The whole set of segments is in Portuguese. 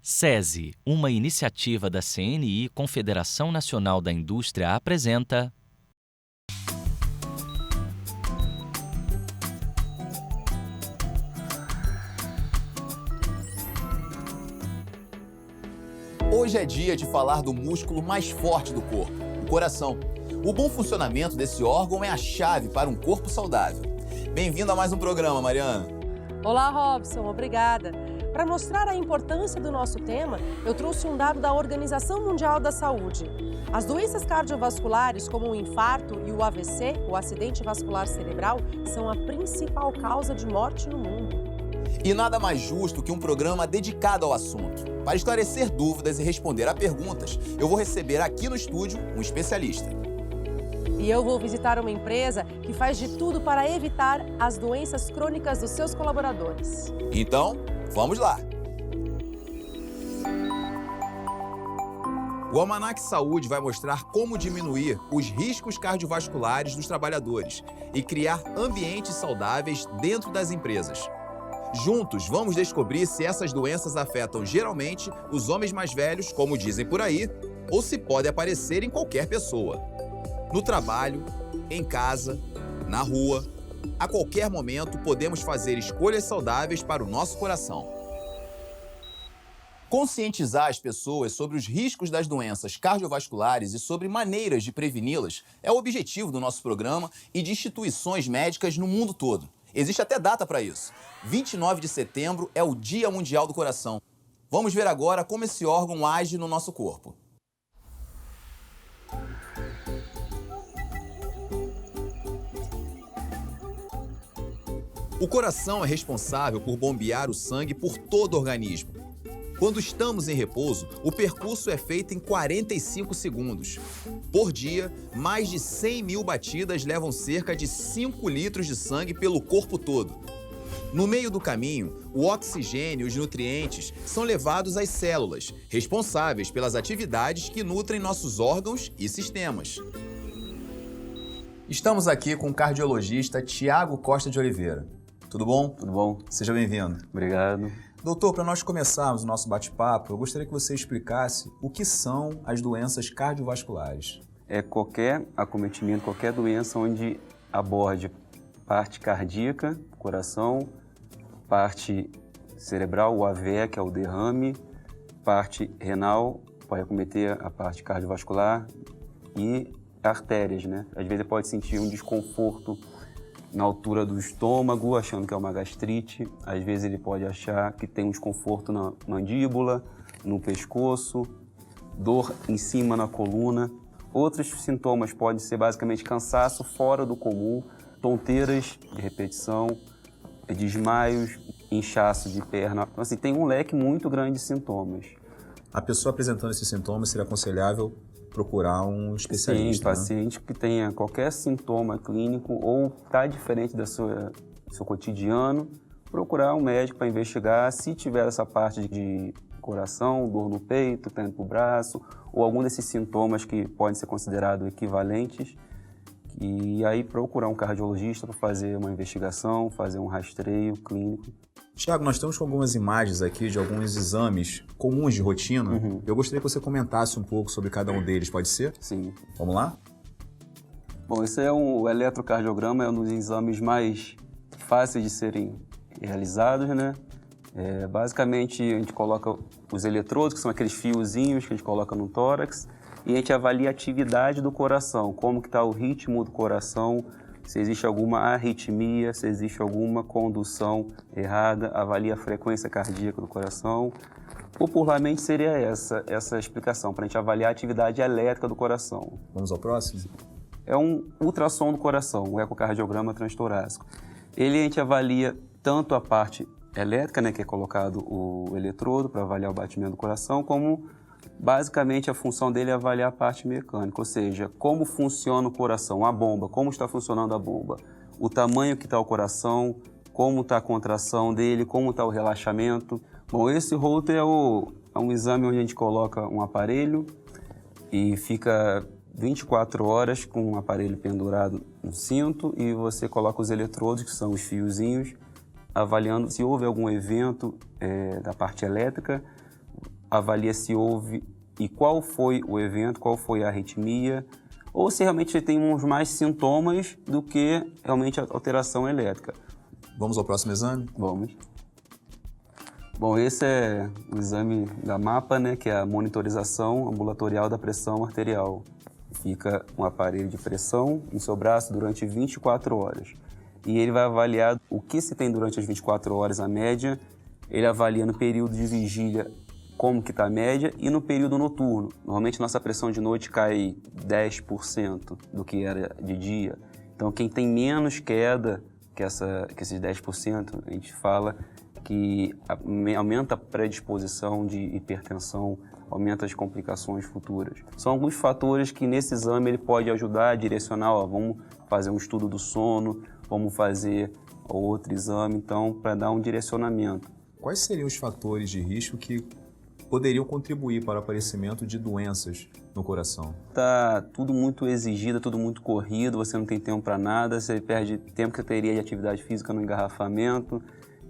SESI, uma iniciativa da CNI, Confederação Nacional da Indústria, apresenta... Hoje é dia de falar do músculo mais forte do corpo, o coração. O bom funcionamento desse órgão é a chave para um corpo saudável. Bem-vindo a mais um programa, Mariana. Olá, Robson, obrigada. Para mostrar a importância do nosso tema, eu trouxe um dado da Organização Mundial da Saúde. As doenças cardiovasculares, como o infarto e o AVC, o acidente vascular cerebral, são a principal causa de morte no mundo. E nada mais justo que um programa dedicado ao assunto. Para esclarecer dúvidas e responder a perguntas, eu vou receber aqui no estúdio um especialista. E eu vou visitar uma empresa que faz de tudo para evitar as doenças crônicas dos seus colaboradores. Então, vamos lá! O Almanac Saúde vai mostrar como diminuir os riscos cardiovasculares dos trabalhadores e criar ambientes saudáveis dentro das empresas. Juntos, vamos descobrir se essas doenças afetam geralmente os homens mais velhos, como dizem por aí, ou se pode aparecer em qualquer pessoa. No trabalho, em casa, na rua, a qualquer momento podemos fazer escolhas saudáveis para o nosso coração. Conscientizar as pessoas sobre os riscos das doenças cardiovasculares e sobre maneiras de preveni-las é o objetivo do nosso programa e de instituições médicas no mundo todo. Existe até data para isso. 29 de setembro é o Dia Mundial do Coração. Vamos ver agora como esse órgão age no nosso corpo. O coração é responsável por bombear o sangue por todo o organismo. Quando estamos em repouso, o percurso é feito em 45 segundos. Por dia, mais de 100 mil batidas levam cerca de 5 litros de sangue pelo corpo todo. No meio do caminho, o oxigênio e os nutrientes são levados às células, responsáveis pelas atividades que nutrem nossos órgãos e sistemas. Estamos aqui com o cardiologista Tiago Costa de Oliveira. Tudo bom? Tudo bom. Seja bem-vindo. Obrigado. Doutor, para nós começarmos o nosso bate-papo, eu gostaria que você explicasse o que são as doenças cardiovasculares. É qualquer acometimento, qualquer doença onde aborde parte cardíaca, coração, parte cerebral, o AVE, que é o derrame, parte renal, pode acometer a parte cardiovascular e artérias, né? Às vezes pode sentir um desconforto na altura do estômago, achando que é uma gastrite. Às vezes ele pode achar que tem um desconforto na mandíbula, no pescoço, dor em cima na coluna. Outros sintomas podem ser basicamente cansaço fora do comum, tonteiras de repetição, desmaios, inchaço de perna. Então, assim, tem um leque muito grande de sintomas. A pessoa apresentando esses sintomas, seria aconselhável procurar um especialista? Sim, paciente que tenha qualquer sintoma clínico ou está diferente do seu cotidiano, procurar um médico para investigar. Se tiver essa parte de coração, dor no peito, pé no braço, ou algum desses sintomas que podem ser considerados equivalentes, e aí procurar um cardiologista para fazer uma investigação, fazer um rastreio clínico. Tiago, nós estamos com algumas imagens aqui de alguns exames comuns de rotina. Eu gostaria que você comentasse um pouco sobre cada um deles, pode ser? Sim. Vamos lá? Bom, esse é o eletrocardiograma, é um dos exames mais fáceis de serem realizados, né? Basicamente, a gente coloca os eletrodos, que são aqueles fiozinhos que a gente coloca no tórax, e a gente avalia a atividade do coração, como que está o ritmo do coração, se existe alguma arritmia, se existe alguma condução errada, avalia a frequência cardíaca do coração. Popularmente seria essa explicação, para a gente avaliar a atividade elétrica do coração. Vamos ao próximo? É um ultrassom do coração, o ecocardiograma transtorácico. Ele a gente avalia tanto a parte elétrica, né, que é colocado o eletrodo para avaliar o batimento do coração, como basicamente a função dele é avaliar a parte mecânica, ou seja, como funciona o coração, a bomba, como está funcionando a bomba, o tamanho que está o coração, como está a contração dele, como está o relaxamento. Bom, esse Holter é um exame onde a gente coloca um aparelho e fica 24 horas com um aparelho pendurado no cinto e você coloca os eletrodos, que são os fiozinhos, avaliando se houve algum evento da parte elétrica, avalia se houve e qual foi o evento, qual foi a arritmia, ou se realmente tem uns mais sintomas do que realmente a alteração elétrica. Vamos ao próximo exame? Vamos. Bom, esse é o exame da MAPA, né, que é a monitorização ambulatorial da pressão arterial. Fica um aparelho de pressão no seu braço durante 24 horas. E ele vai avaliar o que se tem durante as 24 horas, a média. Ele avalia no período de vigília como que está a média e no período noturno. Normalmente nossa pressão de noite cai 10% do que era de dia. Então quem tem menos queda que esses 10%, a gente fala que aumenta a predisposição de hipertensão, aumenta as complicações futuras. São alguns fatores que nesse exame ele pode ajudar a direcionar, vamos fazer um estudo do sono, vamos fazer outro exame, então, para dar um direcionamento. Quais seriam os fatores de risco que poderiam contribuir para o aparecimento de doenças no coração? Tá tudo muito exigido, tudo muito corrido, você não tem tempo para nada, você perde tempo que você teria de atividade física no engarrafamento,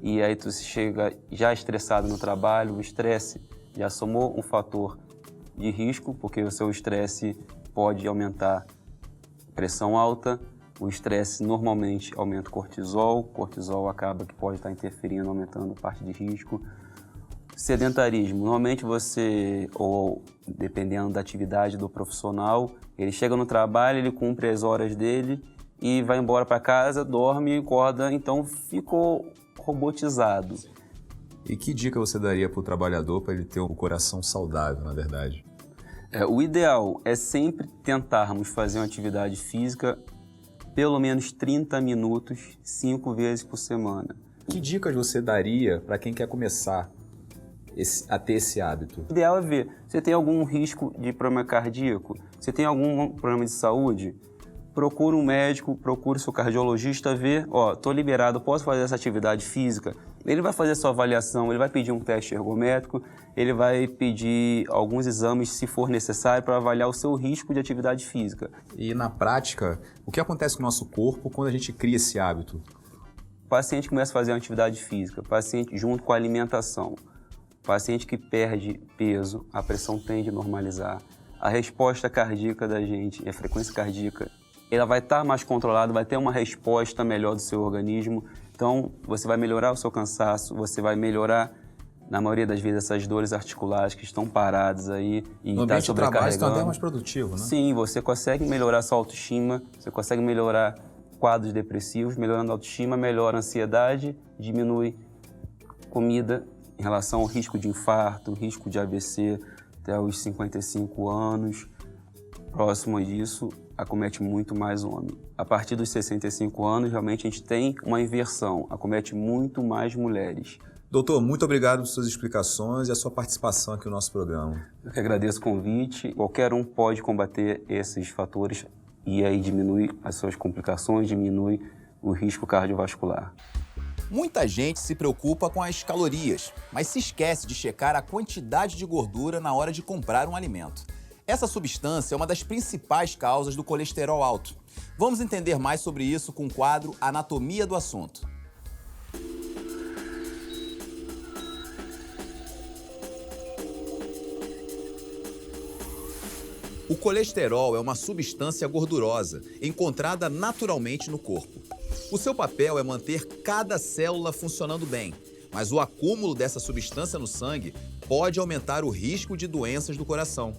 e aí tu chega já estressado no trabalho. O estresse já somou um fator de risco, porque o seu estresse pode aumentar pressão alta, o estresse normalmente aumenta o cortisol acaba que pode estar interferindo, aumentando a parte de risco. Sedentarismo, normalmente você, ou dependendo da atividade do profissional, ele chega no trabalho, ele cumpre as horas dele e vai embora para casa, dorme, acorda, então ficou robotizado. E que dica você daria para o trabalhador para ele ter um coração saudável, na verdade? O ideal é sempre tentarmos fazer uma atividade física pelo menos 30 minutos, 5 vezes por semana. Que dicas você daria para quem quer começar a ter esse hábito? O ideal é ver, você tem algum risco de problema cardíaco? Você tem algum problema de saúde? Procure um médico, procure seu cardiologista, ver, estou liberado, posso fazer essa atividade física? Ele vai fazer a sua avaliação, ele vai pedir um teste ergométrico, ele vai pedir alguns exames, se for necessário, para avaliar o seu risco de atividade física. E na prática, o que acontece com o nosso corpo quando a gente cria esse hábito? O paciente começa a fazer uma atividade física, paciente junto com a alimentação. Paciente que perde peso, a pressão tende a normalizar. A resposta cardíaca da gente, a frequência cardíaca, ela vai estar mais controlada, vai ter uma resposta melhor do seu organismo. Então, você vai melhorar o seu cansaço, você vai melhorar, na maioria das vezes, essas dores articulares que estão paradas aí e no ambiente do trabalho, você está até mais produtivo, né? Sim, você consegue melhorar a sua autoestima, você consegue melhorar quadros depressivos, melhorando a autoestima, melhora a ansiedade, diminui comida em relação ao risco de infarto, risco de AVC até os 55 anos. Próximo disso, acomete muito mais homem. A partir dos 65 anos, realmente a gente tem uma inversão, acomete muito mais mulheres. Doutor, muito obrigado por suas explicações e a sua participação aqui no nosso programa. Eu que agradeço o convite. Qualquer um pode combater esses fatores e aí diminui as suas complicações, diminui o risco cardiovascular. Muita gente se preocupa com as calorias, mas se esquece de checar a quantidade de gordura na hora de comprar um alimento. Essa substância é uma das principais causas do colesterol alto. Vamos entender mais sobre isso com o quadro Anatomia do Assunto. O colesterol é uma substância gordurosa, encontrada naturalmente no corpo. O seu papel é manter cada célula funcionando bem, mas o acúmulo dessa substância no sangue pode aumentar o risco de doenças do coração.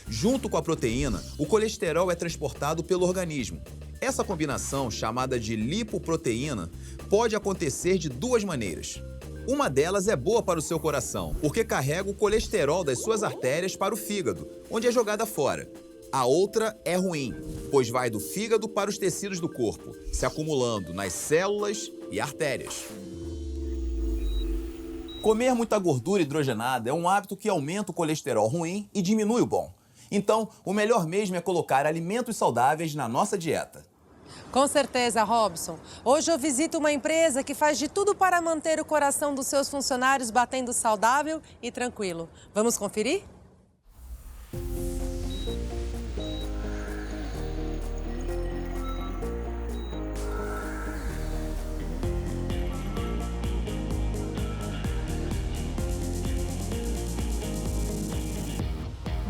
Junto com a proteína, o colesterol é transportado pelo organismo. Essa combinação, chamada de lipoproteína, pode acontecer de duas maneiras. Uma delas é boa para o seu coração, porque carrega o colesterol das suas artérias para o fígado, onde é jogada fora. A outra é ruim, pois vai do fígado para os tecidos do corpo, se acumulando nas células e artérias. Comer muita gordura hidrogenada é um hábito que aumenta o colesterol ruim e diminui o bom. Então, o melhor mesmo é colocar alimentos saudáveis na nossa dieta. Com certeza, Robson. Hoje eu visito uma empresa que faz de tudo para manter o coração dos seus funcionários batendo saudável e tranquilo. Vamos conferir?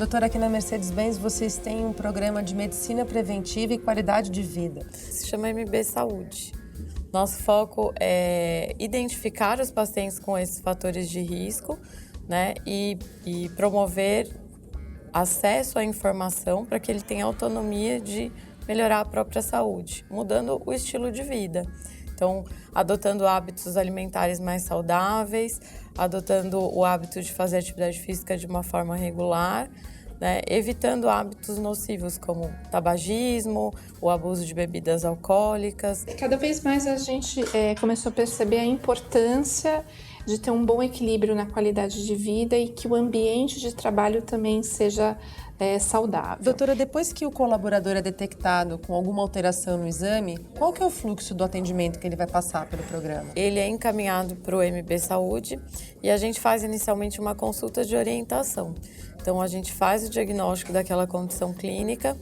Doutora, aqui na Mercedes-Benz vocês têm um programa de medicina preventiva e qualidade de vida. Se chama MB Saúde. Nosso foco é identificar os pacientes com esses fatores de risco, né, e promover acesso à informação para que ele tenha autonomia de melhorar a própria saúde, mudando o estilo de vida. Então, adotando hábitos alimentares mais saudáveis, adotando o hábito de fazer atividade física de uma forma regular, né, evitando hábitos nocivos como tabagismo, o abuso de bebidas alcoólicas. Cada vez mais a gente começou a perceber a importância de ter um bom equilíbrio na qualidade de vida e que o ambiente de trabalho também seja saudável. Doutora, depois que o colaborador é detectado com alguma alteração no exame, qual que é o fluxo do atendimento que ele vai passar pelo programa? Ele é encaminhado para o MB Saúde e a gente faz inicialmente uma consulta de orientação. Então, a gente faz o diagnóstico daquela condição clínica,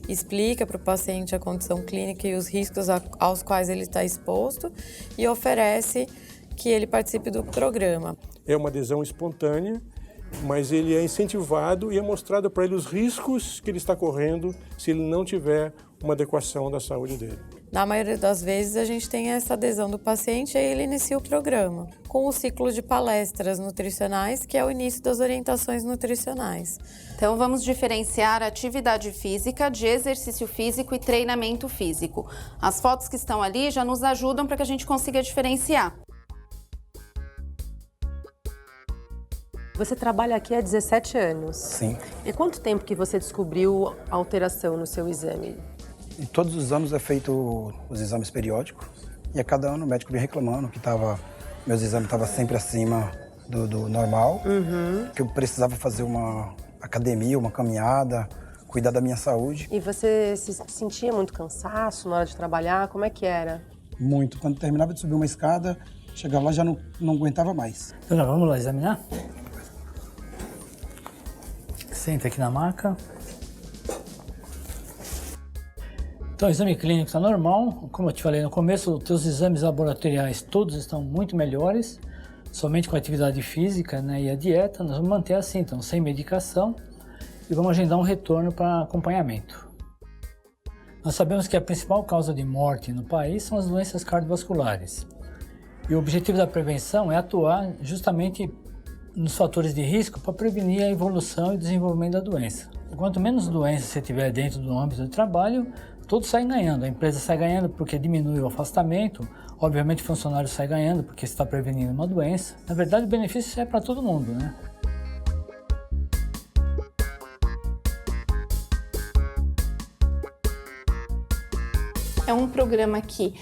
explica para o paciente a condição clínica e os riscos aos quais ele está exposto e oferece que ele participe do programa. É uma adesão espontânea, mas ele é incentivado e é mostrado para ele os riscos que ele está correndo se ele não tiver uma adequação da saúde dele. Na maioria das vezes, a gente tem essa adesão do paciente e aí ele inicia o programa, com o ciclo de palestras nutricionais, que é o início das orientações nutricionais. Então, vamos diferenciar atividade física de exercício físico e treinamento físico. As fotos que estão ali já nos ajudam para que a gente consiga diferenciar. Você trabalha aqui há 17 anos. Sim. E quanto tempo que você descobriu a alteração no seu exame? E todos os anos é feito os exames periódicos e a cada ano o médico vem reclamando que meus exames estavam sempre acima do normal, que eu precisava fazer uma academia, uma caminhada, cuidar da minha saúde. E você se sentia muito cansaço na hora de trabalhar? Como é que era? Muito. Quando terminava de subir uma escada, chegava lá já não aguentava mais. Então, vamos lá examinar? Senta aqui na maca. Então, o exame clínico está normal. Como eu te falei no começo, os teus exames laboratoriais todos estão muito melhores. Somente com a atividade física, né, e a dieta, nós vamos manter assim, então, sem medicação. E vamos agendar um retorno para acompanhamento. Nós sabemos que a principal causa de morte no país são as doenças cardiovasculares. E o objetivo da prevenção é atuar justamente nos fatores de risco para prevenir a evolução e desenvolvimento da doença. Quanto menos doença você tiver dentro do âmbito do trabalho, todos saem ganhando. A empresa sai ganhando porque diminui o afastamento, obviamente o funcionário sai ganhando porque está prevenindo uma doença. Na verdade, o benefício é para todo mundo, né? É um programa que,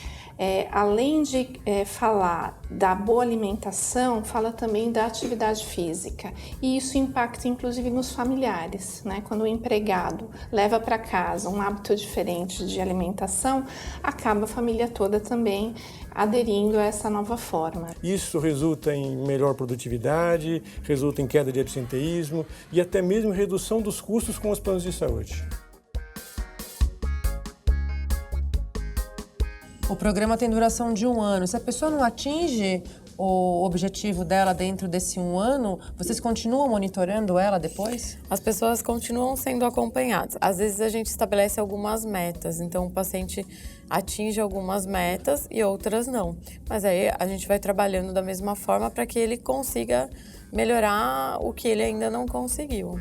além de falar da boa alimentação, fala também da atividade física. E isso impacta inclusive nos familiares, né? Quando o empregado leva para casa um hábito diferente de alimentação, acaba a família toda também aderindo a essa nova forma. Isso resulta em melhor produtividade, resulta em queda de absenteísmo e até mesmo redução dos custos com os planos de saúde. O programa tem duração de 1 ano. Se a pessoa não atinge o objetivo dela dentro desse 1 ano, vocês continuam monitorando ela depois? As pessoas continuam sendo acompanhadas. Às vezes a gente estabelece algumas metas, então o paciente atinge algumas metas e outras não. Mas aí a gente vai trabalhando da mesma forma para que ele consiga melhorar o que ele ainda não conseguiu.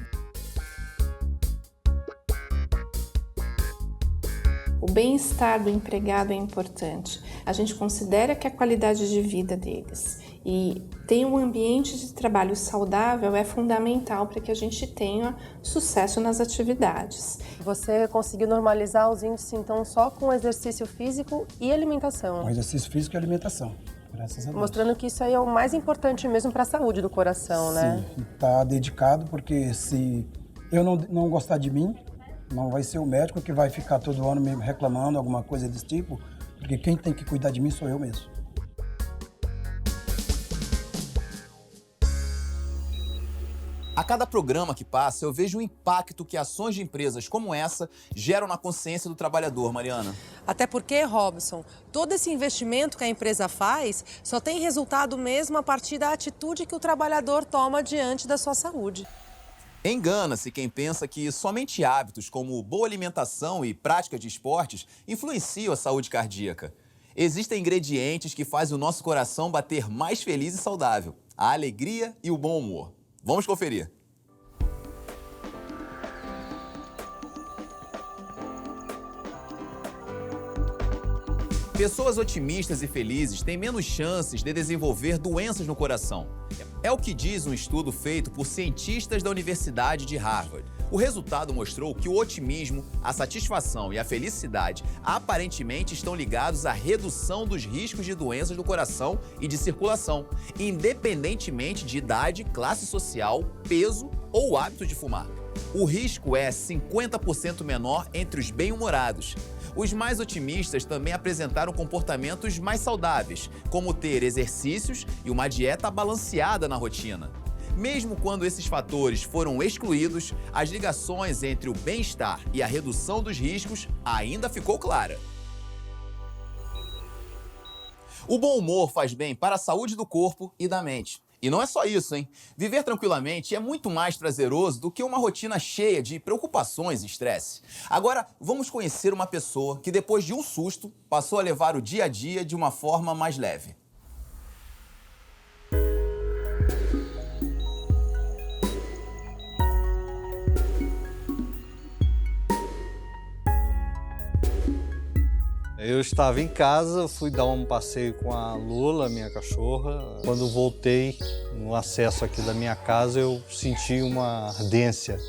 O bem-estar do empregado é importante. A gente considera que a qualidade de vida deles e ter um ambiente de trabalho saudável é fundamental para que a gente tenha sucesso nas atividades. Você conseguiu normalizar os índices, então, só com exercício físico e alimentação? Com exercício físico e alimentação, graças a Deus. Mostrando que isso aí é o mais importante mesmo para a saúde do coração, né? Sim, tá dedicado, porque se eu não gostar de mim, não vai ser o médico que vai ficar todo ano me reclamando alguma coisa desse tipo, porque quem tem que cuidar de mim sou eu mesmo. A cada programa que passa, eu vejo o impacto que ações de empresas como essa geram na consciência do trabalhador, Mariana. Até porque, Robson, todo esse investimento que a empresa faz só tem resultado mesmo a partir da atitude que o trabalhador toma diante da sua saúde. Engana-se quem pensa que somente hábitos como boa alimentação e prática de esportes influenciam a saúde cardíaca. Existem ingredientes que fazem o nosso coração bater mais feliz e saudável: a alegria e o bom humor. Vamos conferir. Pessoas otimistas e felizes têm menos chances de desenvolver doenças no coração. É o que diz um estudo feito por cientistas da Universidade de Harvard. O resultado mostrou que o otimismo, a satisfação e a felicidade aparentemente estão ligados à redução dos riscos de doenças do coração e de circulação, independentemente de idade, classe social, peso ou hábito de fumar. O risco é 50% menor entre os bem-humorados. Os mais otimistas também apresentaram comportamentos mais saudáveis, como ter exercícios e uma dieta balanceada na rotina. Mesmo quando esses fatores foram excluídos, as ligações entre o bem-estar e a redução dos riscos ainda ficou clara. O bom humor faz bem para a saúde do corpo e da mente. E não é só isso, hein? Viver tranquilamente é muito mais prazeroso do que uma rotina cheia de preocupações e estresse. Agora, vamos conhecer uma pessoa que, depois de um susto, passou a levar o dia a dia de uma forma mais leve. Eu estava em casa, fui dar um passeio com a Lula, minha cachorra. Quando voltei, no acesso aqui da minha casa, eu senti uma ardência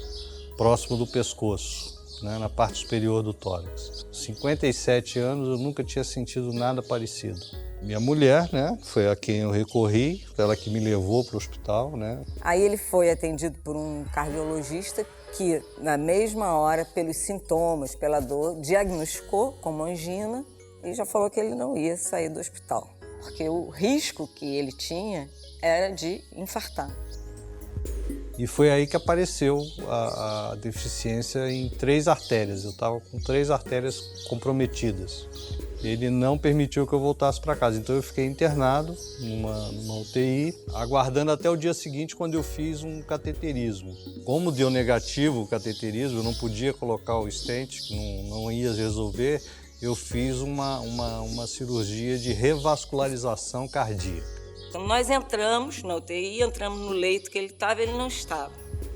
próximo do pescoço, né, na parte superior do tórax. 57 anos, eu nunca tinha sentido nada parecido. Minha mulher, né, foi a quem eu recorri, ela que me levou para o hospital, né. Aí ele foi atendido por um cardiologista que, na mesma hora, pelos sintomas, pela dor, diagnosticou como angina e já falou que ele não ia sair do hospital, porque o risco que ele tinha era de infartar. E foi aí que apareceu a deficiência em 3 artérias. Eu estava com 3 artérias comprometidas. Ele não permitiu que eu voltasse para casa, então eu fiquei internado numa UTI, aguardando até o dia seguinte, quando eu fiz um cateterismo. Como deu negativo o cateterismo, eu não podia colocar o stent, que não ia resolver, eu fiz uma cirurgia de revascularização cardíaca. Então nós entramos na UTI, entramos no leito que ele estava, ele não estava.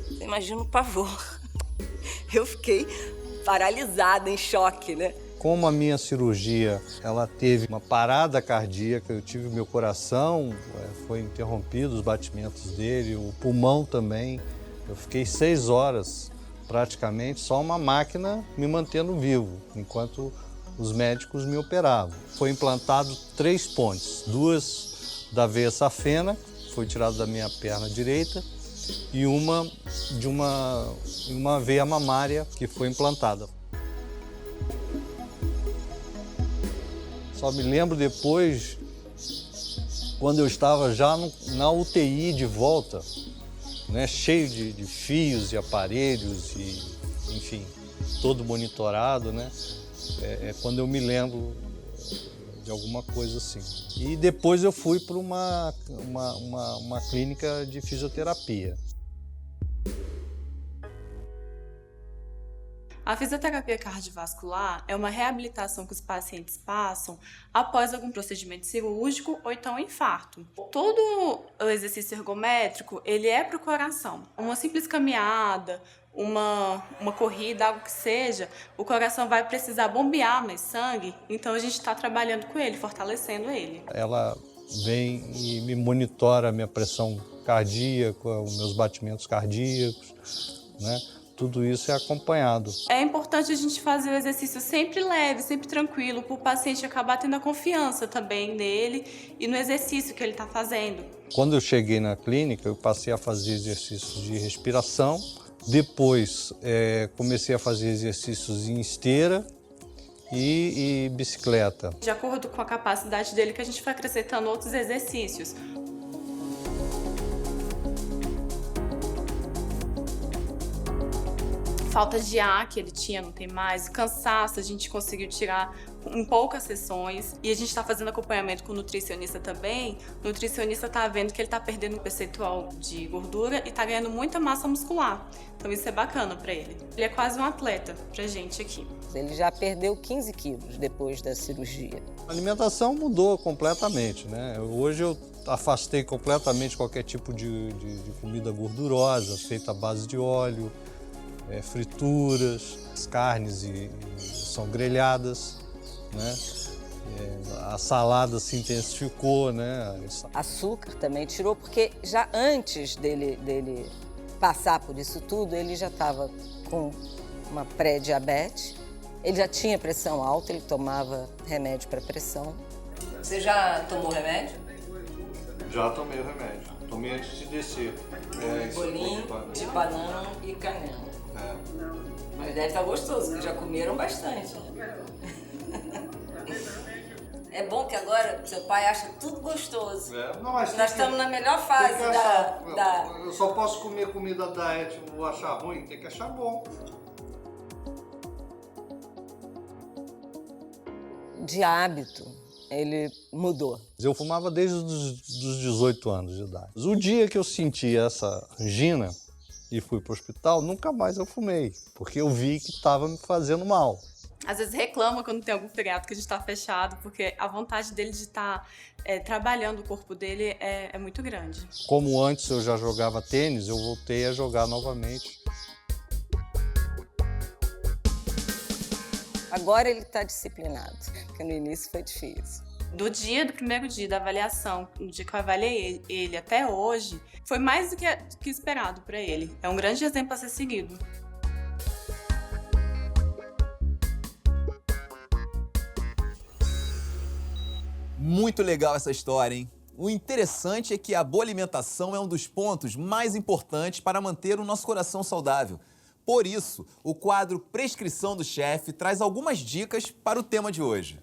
Você imagina o pavor. Eu fiquei paralisada, em choque, né? Como a minha cirurgia, ela teve uma parada cardíaca, eu tive meu coração, foi interrompido os batimentos dele, o pulmão também. Eu fiquei 6 horas, praticamente, só uma máquina me mantendo vivo, enquanto os médicos me operavam. Foi implantado 3 pontes, 2 da veia safena, foi tirado da minha perna direita, e uma de uma veia mamária que foi implantada. Só me lembro depois, quando eu estava já na UTI de volta, né, cheio de fios e aparelhos, e, enfim, todo monitorado, né? É quando eu me lembro de alguma coisa assim. E depois eu fui para uma clínica de fisioterapia. A fisioterapia cardiovascular é uma reabilitação que os pacientes passam após algum procedimento cirúrgico ou então infarto. Todo o exercício ergométrico, ele é para o coração. Uma simples caminhada, uma corrida, algo que seja, o coração vai precisar bombear mais sangue, então a gente está trabalhando com ele, fortalecendo ele. Ela vem e me monitora a minha pressão cardíaca, os meus batimentos cardíacos, né? Tudo isso é acompanhado. É importante a gente fazer o exercício sempre leve, sempre tranquilo, para o paciente acabar tendo a confiança também nele e no exercício que ele está fazendo. Quando eu cheguei na clínica, eu passei a fazer exercícios de respiração. Depois, comecei a fazer exercícios em esteira e bicicleta. De acordo com a capacidade dele, que a gente vai acrescentando outros exercícios. Falta de ar que ele tinha, não tem mais. Cansaço, a gente conseguiu tirar em poucas sessões, e a gente está fazendo acompanhamento com o nutricionista também. O nutricionista está vendo que ele está perdendo um percentual de gordura e está ganhando muita massa muscular. Então isso é bacana para ele. Ele é quase um atleta pra gente aqui. Ele já perdeu 15 quilos depois da cirurgia. A alimentação mudou completamente, né? Hoje eu afastei completamente qualquer tipo de comida gordurosa, feita à base de óleo, frituras, as carnes são grelhadas, né? A salada se intensificou, né? Açúcar também tirou, porque já antes dele passar por isso tudo, ele já estava com uma pré-diabetes, ele já tinha pressão alta, ele tomava remédio para pressão. Você já tomou remédio? Já tomei o remédio, tomei antes de descer. Bolinho de banana e canela. Mas deve estar gostoso, porque já comeram bastante. É bom que agora seu pai acha tudo gostoso. Nós estamos na melhor fase da... Eu só posso comer comida diet, vou achar ruim, tem que achar bom. De hábito, ele mudou. Eu fumava desde os 18 anos de idade. O dia que eu senti essa angina e fui para o hospital, nunca mais eu fumei, porque eu vi que estava me fazendo mal. Às vezes reclama quando tem algum feriado que a gente está fechado, porque a vontade dele de estar trabalhando o corpo dele é muito grande. Como antes eu já jogava tênis, eu voltei a jogar novamente. Agora ele está disciplinado, porque no início foi difícil. Do primeiro dia da avaliação, no dia que eu avaliei ele até hoje, foi mais do que esperado para ele. É um grande exemplo a ser seguido. Muito legal essa história, hein? O interessante é que a boa alimentação é um dos pontos mais importantes para manter o nosso coração saudável. Por isso, o quadro Prescrição do Chefe traz algumas dicas para o tema de hoje.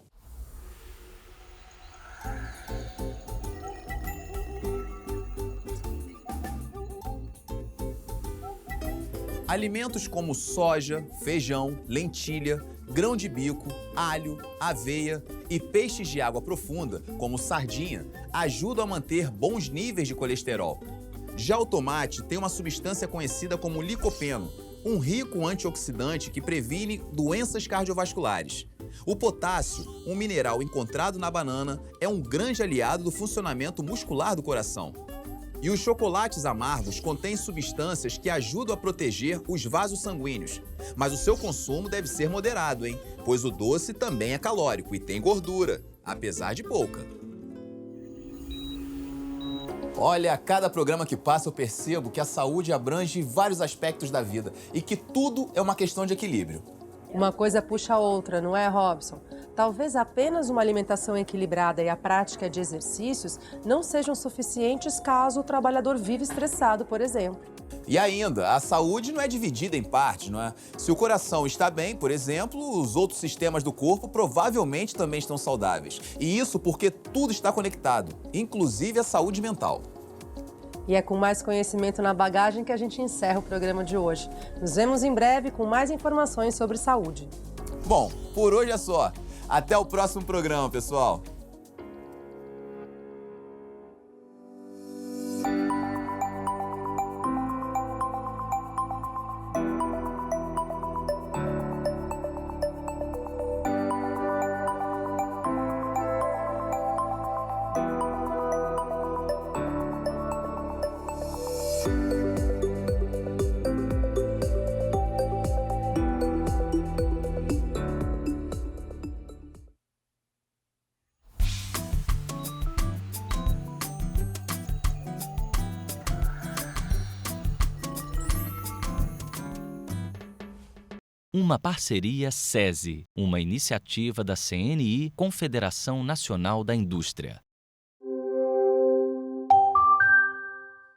Alimentos como soja, feijão, lentilha, grão de bico, alho, aveia e peixes de água profunda, como sardinha, ajudam a manter bons níveis de colesterol. Já o tomate tem uma substância conhecida como licopeno, um rico antioxidante que previne doenças cardiovasculares. O potássio, um mineral encontrado na banana, é um grande aliado do funcionamento muscular do coração. E os chocolates amargos contêm substâncias que ajudam a proteger os vasos sanguíneos. Mas o seu consumo deve ser moderado, hein? Pois o doce também é calórico e tem gordura, apesar de pouca. Olha, a cada programa que passa eu percebo que a saúde abrange vários aspectos da vida e que tudo é uma questão de equilíbrio. Uma coisa puxa a outra, não é, Robson? Talvez apenas uma alimentação equilibrada e a prática de exercícios não sejam suficientes caso o trabalhador viva estressado, por exemplo. E ainda, a saúde não é dividida em partes, não é? Se o coração está bem, por exemplo, os outros sistemas do corpo provavelmente também estão saudáveis. E isso porque tudo está conectado, inclusive a saúde mental. E é com mais conhecimento na bagagem que a gente encerra o programa de hoje. Nos vemos em breve com mais informações sobre saúde. Bom, por hoje é só. Até o próximo programa, pessoal. Uma parceria SESI, uma iniciativa da CNI, Confederação Nacional da Indústria.